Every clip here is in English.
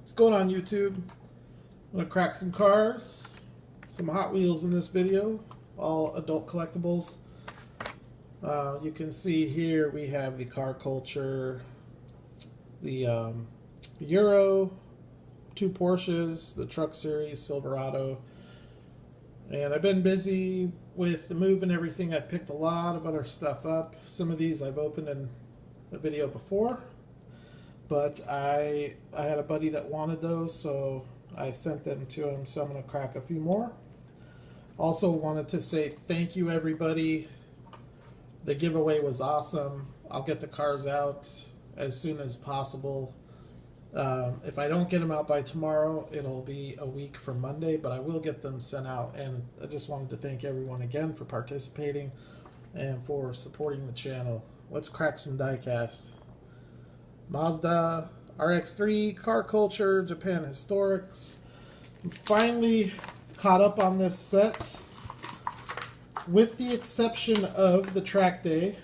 What's going on, YouTube? I'm going to crack some cars, some Hot Wheels in this video, all adult collectibles. You can see here we have the Car Culture, the Euro, two Porsches, the Truck Series, Silverado. And I've been busy with the move and everything. I picked a lot of other stuff up. Some of these I've opened in a video before. But I had a buddy that wanted those, so I sent them to him, so I'm going to crack a few more. Also wanted to say thank you, everybody. The giveaway was awesome. I'll get the cars out as soon as possible. If I don't get them out by tomorrow, it'll be a week from Monday, but I will get them sent out. And I just wanted to thank everyone again for participating and for supporting the channel. Let's crack some diecast. Mazda RX-3, Car Culture, Japan Historics. I'm finally caught up on this set, with the exception of the track day.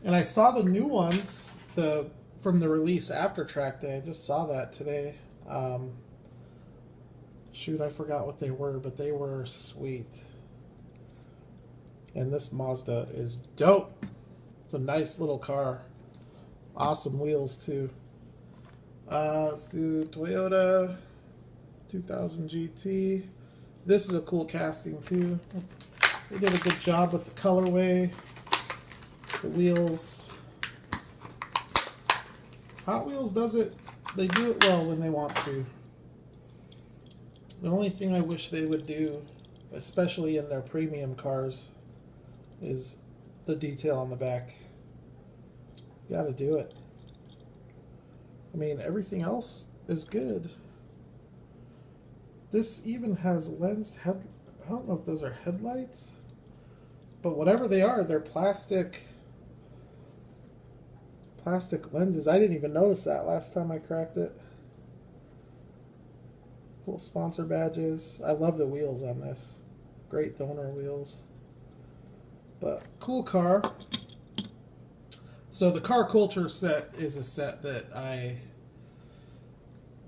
And I saw the new ones from the release after track day. I just saw that today. Shoot, I forgot what they were, but they were sweet. And this Mazda is dope. It's a nice little car. Awesome wheels too. Let's do Toyota 2000 GT. This is a cool casting too. They did a good job with the colorway, the wheels. Hot Wheels does it. They do it well when they want to. The only thing I wish they would do, especially in their premium cars, is the detail on the back. You gotta do it. I mean, everything else is good. This even has lensed head. I don't know if those are headlights, but whatever they are, they're plastic lenses. I didn't even notice that last time I cracked it. Cool sponsor badges. I love the wheels on this. Great donor wheels. But cool car. So the Car Culture set is a set that I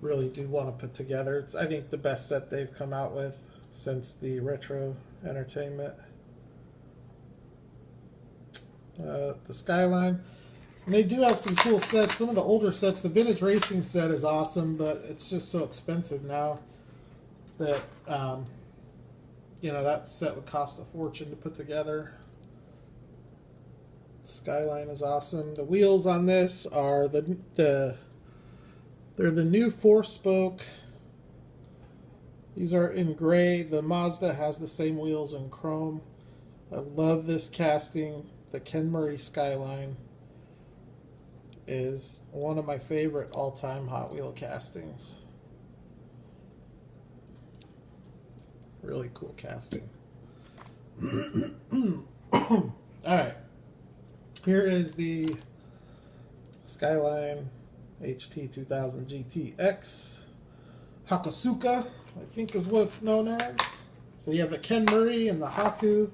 really do want to put together. It's, I think, the best set they've come out with since the Retro Entertainment. The Skyline. And they do have some cool sets. Some of the older sets, the Vintage Racing set is awesome, but it's just so expensive now that, you know, that set would cost a fortune to put together. Skyline is awesome. The wheels on this are they're the new 4-spoke. These are in gray. The Mazda has the same wheels in chrome. I love this casting. The Ken Murray Skyline is one of my favorite all-time Hot Wheel castings. Really cool casting. All right. Here is the Skyline HT 2000 GTX Hakusuka, I think is what it's known as. So you have the Ken Murray and the Haku.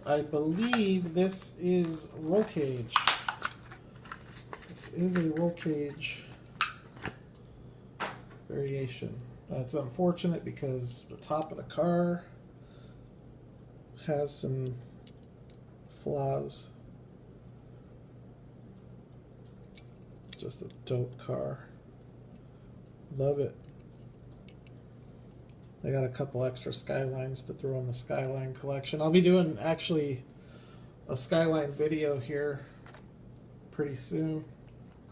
I believe this is roll cage. This is a roll cage variation. It's unfortunate because the top of the car has some flaws. Just a dope car. Love it. I got a couple extra Skylines to throw in the Skyline collection. I'll be doing actually a Skyline video here pretty soon.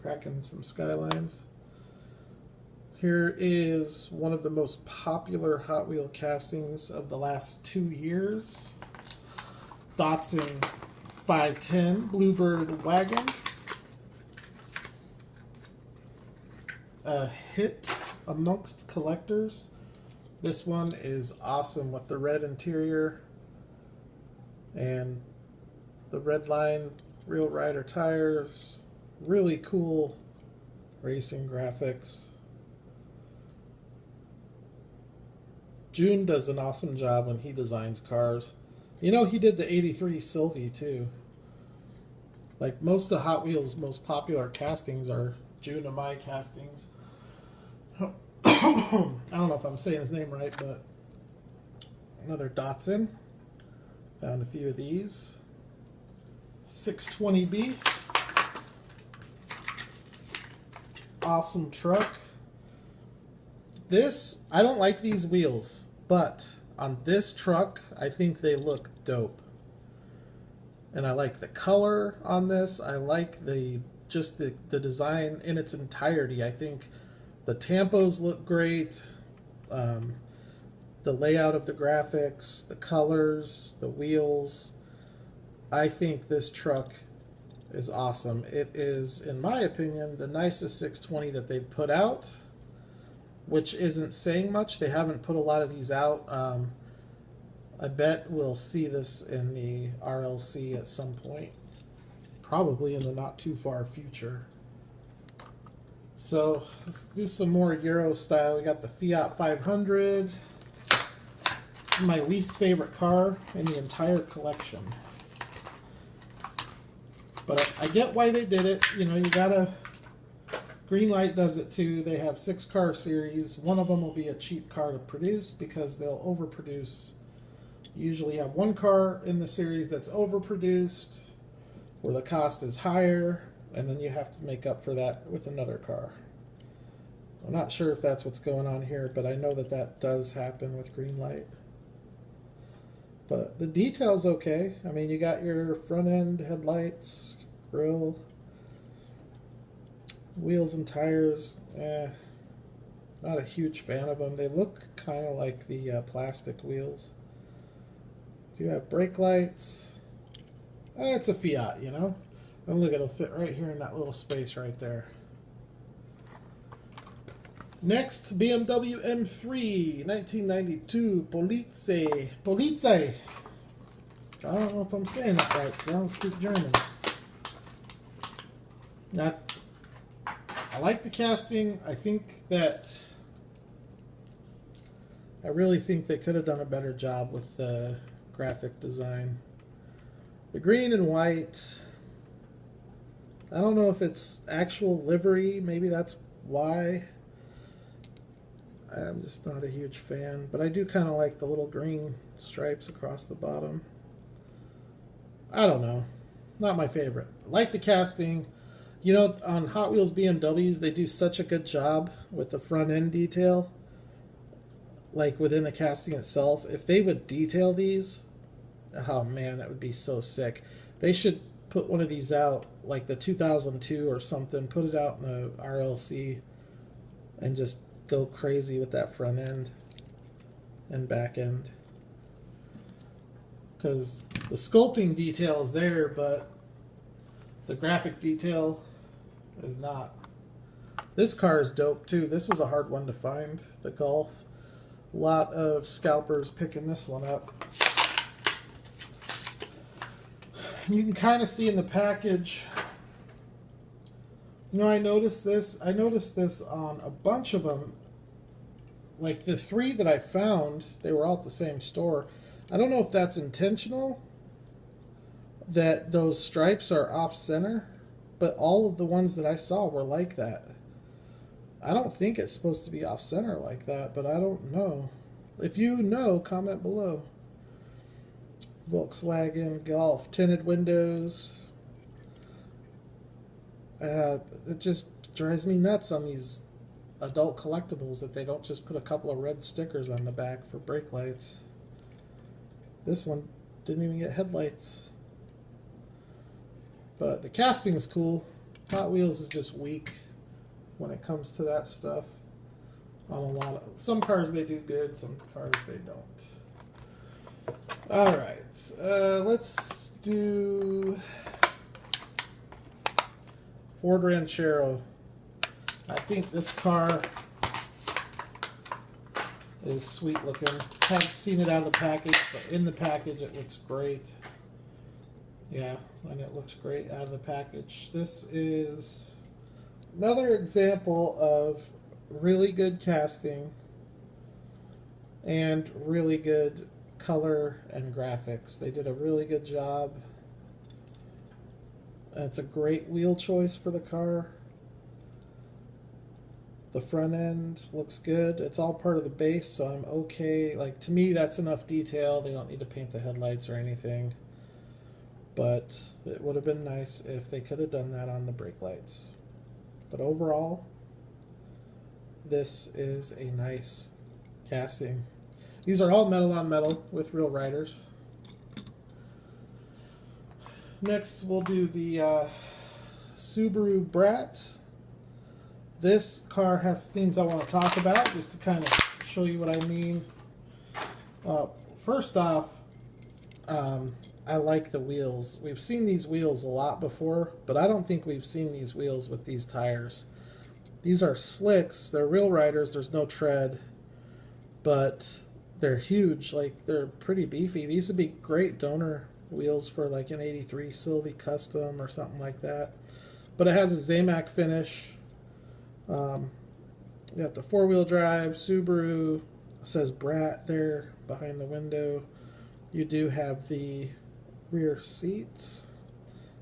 Cracking some Skylines. Here is one of the most popular Hot Wheel castings of the last 2 years. Datsun 510 Bluebird Wagon. A hit amongst collectors. This one is awesome with the red interior and the red line Real Rider tires. Really cool racing graphics. June does an awesome job when he designs cars. You know, he did the '83 Sylvie too. Like most of Hot Wheels' most popular castings are Junimai castings. I don't know if I'm saying his name right, but another Datsun. Found a few of these. 620B. Awesome truck. This, I don't like these wheels, but on this truck, I think they look dope. And I like the color on this. I like the design in its entirety. I think the tampos look great. The layout of the graphics, the colors, the wheels. I think this truck is awesome. It is, in my opinion, the nicest 620 that they've put out, which isn't saying much. They haven't put a lot of these out. I bet we'll see this in the RLC at some point, probably in the not too far future. So let's do some more Euro style. We got the Fiat 500. This is my least favorite car in the entire collection. But I get why they did it. You know, you gotta... Greenlight does it too. They have 6 car series. One of them will be a cheap car to produce because they'll overproduce. You usually have one car in the series that's overproduced, where the cost is higher, and then you have to make up for that with another car. I'm not sure if that's what's going on here, but I know that that does happen with Greenlight. But the detail's okay. I mean, you got your front end headlights, grille, wheels and tires. Not a huge fan of them. They look kind of like the plastic wheels. You have brake lights. It's a Fiat, you know. And look, it'll fit right here in that little space right there. Next, BMW M3, 1992, Polizei. Polizei. I don't know if I'm saying that right because I don't speak German. Now, I like the casting. I really think they could have done a better job with the graphic design. The green and white, I don't know if it's actual livery. Maybe that's why. I'm just not a huge fan, but I do kind of like the little green stripes across the bottom. I don't know. Not my favorite. I like the casting. You know, on Hot Wheels BMWs, they do such a good job with the front end detail. Like within the casting itself. If they would detail these, oh man, that would be so sick. They should put one of these out, like the 2002 or something, put it out in the RLC and just go crazy with that front end and back end. Because the sculpting detail is there, but the graphic detail is not. This car is dope too. This was a hard one to find, the Golf. A lot of scalpers picking this one up. You can kind of see in the package. You know, I noticed this. I noticed this on a bunch of them. Like the 3 that I found, they were all at the same store. I don't know if that's intentional, that those stripes are off center, but all of the ones that I saw were like that. I don't think it's supposed to be off center like that, but I don't know. If you know, comment below. Volkswagen Golf, tinted windows. It just drives me nuts on these adult collectibles that they don't just put a couple of red stickers on the back for brake lights. This one didn't even get headlights. But the casting is cool. Hot Wheels is just weak when it comes to that stuff. On a lot of some cars they do good, some cars they don't. All right, let's do Ford Ranchero. I think this car is sweet looking. Haven't seen it out of the package, but in the package it looks great. Yeah, and it looks great out of the package. This is another example of really good casting and really good color and graphics. They did a really good job It's a great wheel choice for the car. The front end looks good. It's all part of the base, so I'm okay. Like, to me, that's enough detail. They don't need to paint the headlights or anything. But it would have been nice if they could have done that on the brake lights. But overall, this is a nice casting. These are all metal on metal with real riders. Next, we'll do the Subaru Brat. This car has things I want to talk about, just to kind of show you what I mean. First off, I like the wheels. We've seen these wheels a lot before, but I don't think we've seen these wheels with these tires. These are slicks. They're real riders. There's no tread, but they're huge. Like, they're pretty beefy. These would be great donor wheels for like an 83 Sylvie Custom or something like that. But it has a Zamac finish. You have the four-wheel drive Subaru. It says Brat there behind the window. You do have the rear seats.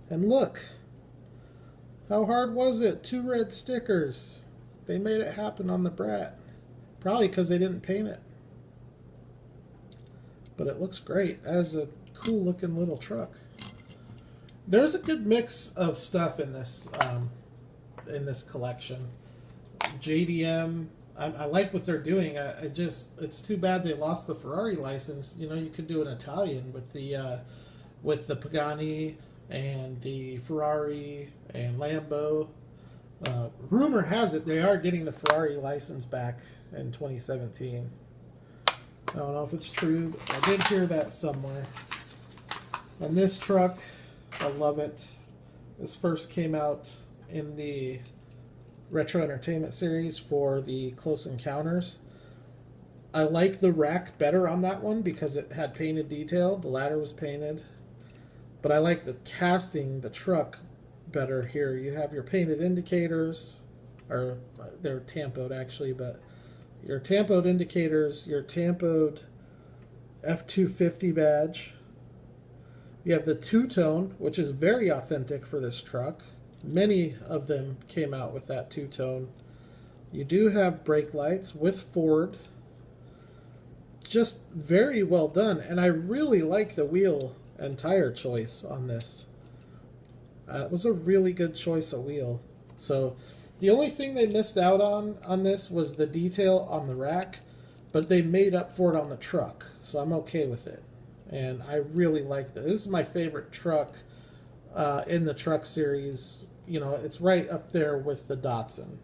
And look, how hard was it? 2 red stickers. They made it happen on the Brat. Probably because they didn't paint it. But it looks great as a cool looking little truck. There's a good mix of stuff in this collection. JDM, I like what they're doing. It's too bad they lost the Ferrari license. You know, you could do an Italian with the Pagani and the Ferrari and Lambo. Rumor has it they are getting the Ferrari license back in 2017. I don't know if it's true, but I did hear that somewhere. And this truck, I love it. This first came out in the Retro Entertainment series for the Close Encounters. I like the rack better on that one because it had painted detail. The ladder was painted. But I like the casting, the truck, better here. You have your painted indicators, or they're tampoed actually, but your tampoed indicators, your tampoed F250 badge. You have the two-tone, which is very authentic for this truck. Many of them came out with that two-tone. You do have brake lights with Ford. Just very well done. And I really like the wheel and tire choice on this. It was a really good choice of wheel. So the only thing they missed out on this was the detail on the rack, but they made up for it on the truck. So I'm okay with it. And I really like this. This is my favorite truck in the truck series. You know, it's right up there with the Datsun.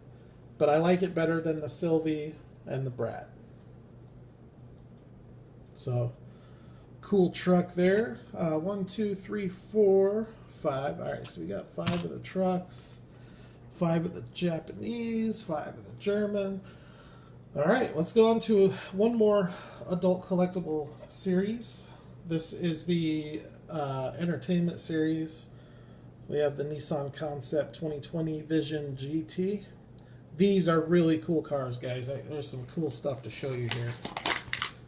But I like it better than the Sylvie and the Brat. So, cool truck there. 1, 2, 3, 4, 5. All right, so we got 5 of the trucks, 5 of the Japanese, 5 of the German. All right, let's go on to one more adult collectible series. This is the entertainment series. We have the Nissan Concept 2020 Vision GT. These are really cool cars, guys. There's some cool stuff to show you here.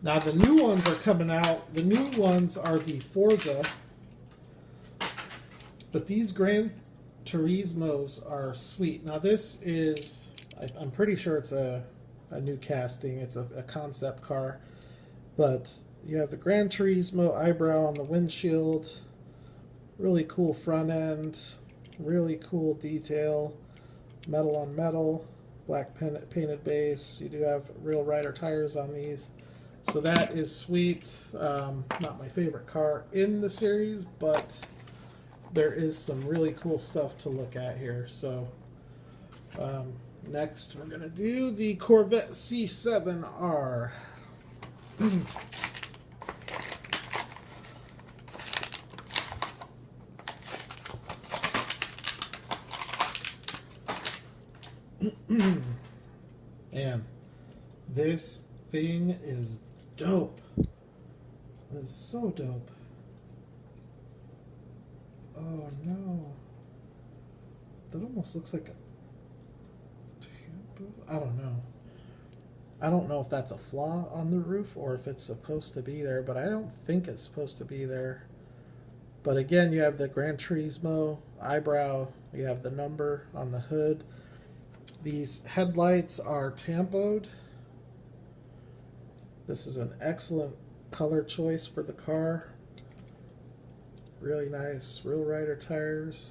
Now, the new ones are coming out. The new ones are the Forza. But these Gran Turismos are sweet. Now, this is, I'm pretty sure it's a new casting. It's a concept car. But you have the Gran Turismo eyebrow on the windshield. Really cool front end. Really cool detail. Metal on metal. Black painted base. You do have real rider tires on these. So that is sweet. Not my favorite car in the series, but there is some really cool stuff to look at here. So next we're going to do the Corvette C7R. And this thing is dope. It's so dope. Oh no. That almost looks like a tampo. I don't know. I don't know if that's a flaw on the roof or if it's supposed to be there, but I don't think it's supposed to be there. But again, you have the Gran Turismo eyebrow. You have the number on the hood. These headlights are tampoed. This is an excellent color choice for the car. Really nice Real Rider tires.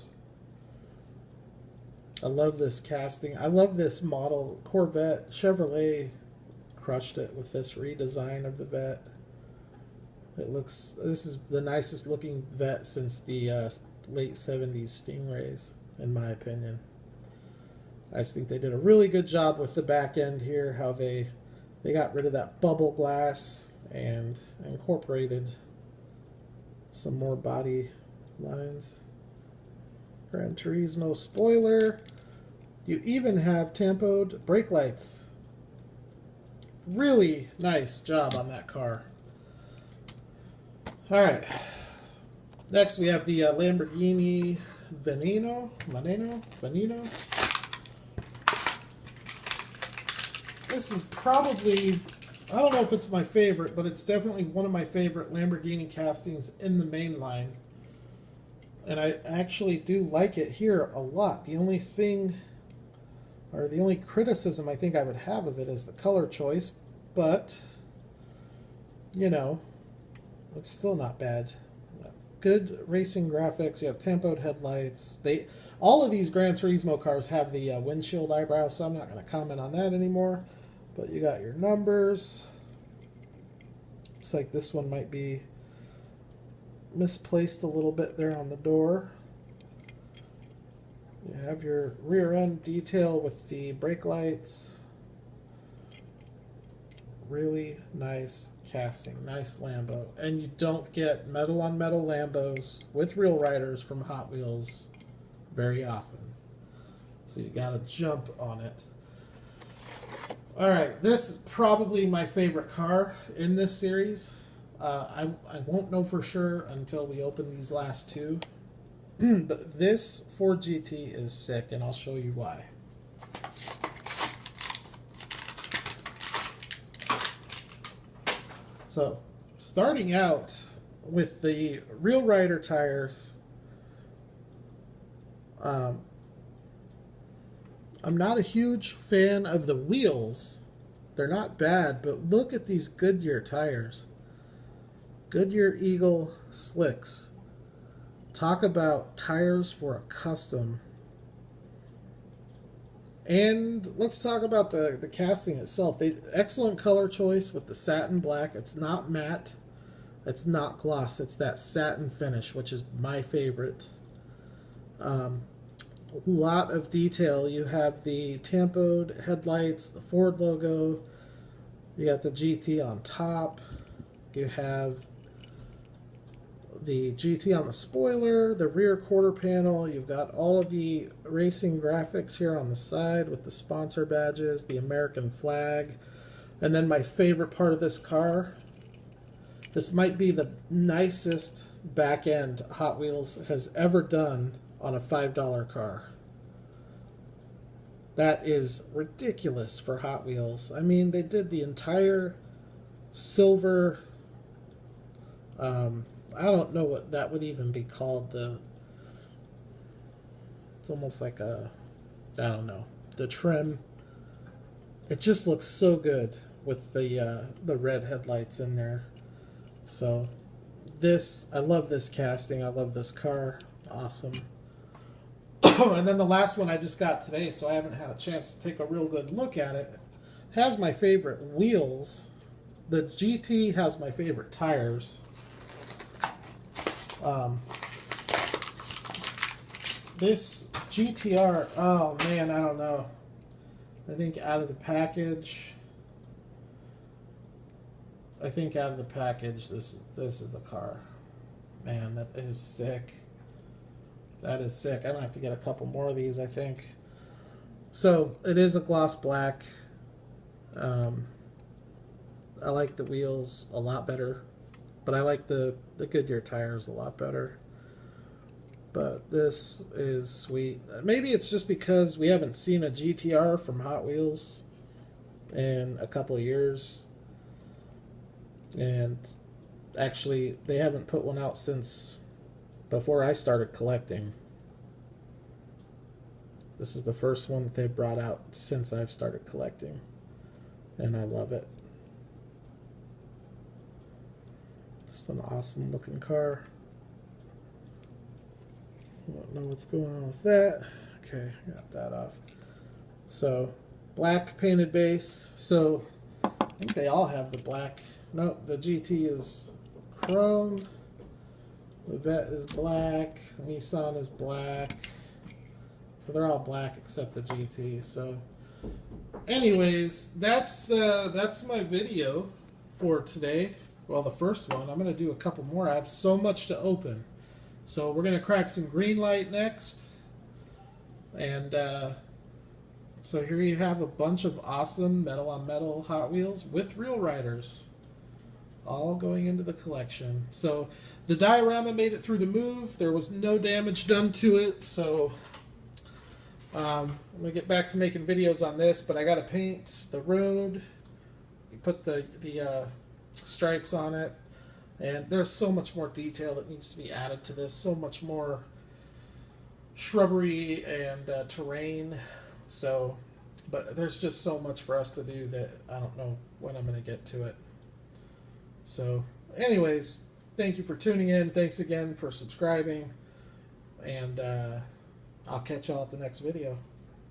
I love this casting. I love this model. Corvette, Chevrolet crushed it with this redesign of the Vette. It looks, this is the nicest looking Vette since the late 70s Stingrays, in my opinion. I just think they did a really good job with the back end here, how they got rid of that bubble glass and incorporated some more body lines. Gran Turismo spoiler. You even have tampoed brake lights. Really nice job on that car. Alright. Next we have the Lamborghini Veneno. This is probably, I don't know if it's my favorite, but it's definitely one of my favorite Lamborghini castings in the main line. And I actually do like it here a lot. The only thing, or the only criticism I think I would have of it is the color choice, but, you know, it's still not bad. Good racing graphics. You have tampoed headlights. All of these Gran Turismo cars have the windshield eyebrow, so I'm not going to comment on that anymore. But you got your numbers. Looks like this one might be misplaced a little bit there on the door. You have your rear end detail with the brake lights. Really nice casting, nice Lambo. And you don't get metal on metal Lambos with Real Riders from Hot Wheels very often. So you gotta jump on it. Alright, this is probably my favorite car in this series. I won't know for sure until we open these last two. But this Ford GT is sick, and I'll show you why. So, starting out with the Real Rider tires, I'm not a huge fan of the wheels. They're not bad, but look at these Goodyear tires. Goodyear Eagle Slicks. Talk about tires for a custom. And let's talk about the casting itself. Excellent color choice with the satin black. It's not matte. It's not gloss. It's that satin finish, which is my favorite. A lot of detail. You have the tampoed headlights, the Ford logo. You got the GT on top. You have the GT on the spoiler, the rear quarter panel. You've got all of the racing graphics here on the side with the sponsor badges, the American flag. And then my favorite part of this car, this might be the nicest back end Hot Wheels has ever done on a $5 car. That is ridiculous for Hot Wheels. I mean, they did the entire silver, I don't know what that would even be called. It's almost like a, I don't know, the trim. It just looks so good with the red headlights in there. So this, I love this casting. I love this car. Awesome. And then the last one I just got today, so I haven't had a chance to take a real good look at it. It has my favorite wheels. The GT has my favorite tires. This GTR, oh man, I don't know. I think out of the package, this is the car. Man, that is sick. That is sick. I'm gonna have to get a couple more of these, I think. So it is a gloss black. I like the wheels a lot better, but I like the Goodyear tires a lot better. But this is sweet. Maybe it's just because we haven't seen a GTR from Hot Wheels in a couple of years. And actually, they haven't put one out since before I started collecting. This is the first one that they brought out since I've started collecting, and I love it. Just an awesome looking car. I don't know what's going on with that. Okay, got that off. So, black painted base. So, I think they all have the black. No, the GT is chrome. The Vet is black. Nissan is black. So they're all black except the GT. So, anyways, that's my video for today. Well, the first one. I'm gonna do a couple more. I have so much to open. So we're gonna crack some Greenlight next, and so here you have a bunch of awesome metal on metal Hot Wheels with real riders, all going into the collection. So the diorama made it through the move. There was no damage done to it. So I'm gonna get back to making videos on this, but I gotta paint the road. You put the stripes on it. And there's so much more detail that needs to be added to this, so much more shrubbery and terrain. So, but there's just so much for us to do that I don't know when I'm going to get to it. So, anyways, thank you for tuning in. Thanks again for subscribing. And I'll catch y'all at the next video.